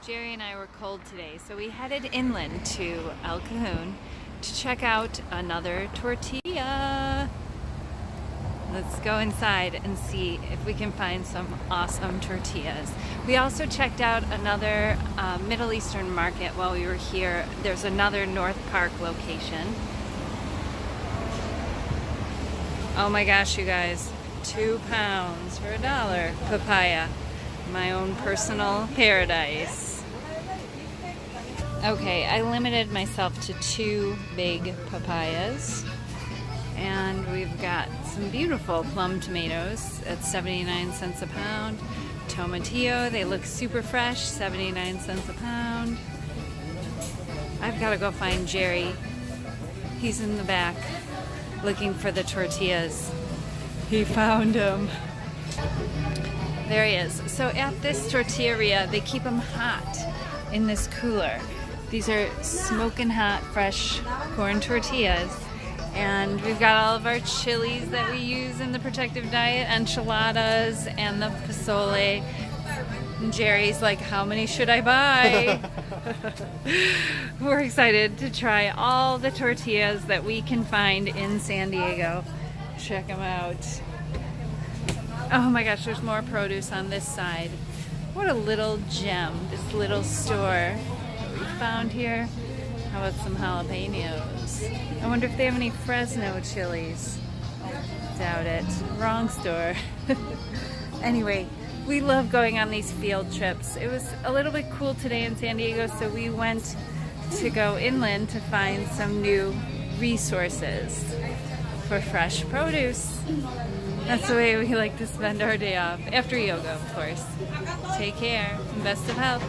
Jerry and I were cold today, so we headed inland to El Cajon to check out another tortilla. Let's go inside and see if we can find some awesome tortillas. We also checked out another Middle Eastern market while we were here. There's another North Park location. Oh my gosh, you guys, 2 pounds for $1. Papaya, my own personal paradise. Okay, I limited myself to 2 big papayas. And we've got some beautiful plum tomatoes at 79 cents a pound. Tomatillo, they look super fresh, 79 cents a pound. I've got to go find Jerry. He's in the back looking for the tortillas. He found them. There he is. So at this tortilleria, they keep them hot in this cooler. These are smoking hot, fresh corn tortillas. And we've got all of our chilies that we use in the protective diet, enchiladas and the pozole. And Jerry's like, how many should I buy? We're excited to try all the tortillas that we can find in San Diego. Check them out. Oh my gosh, there's more produce on this side. What a little gem, this little store that we found here. How about some jalapenos? I wonder if they have any Fresno chilies. Doubt it. Wrong store. Anyway, we love going on these field trips. It was a little bit cool today in San Diego, so we went to go inland to find some new resources for fresh produce. That's the way we like to spend our day off. After yoga, of course. Take care and best of health.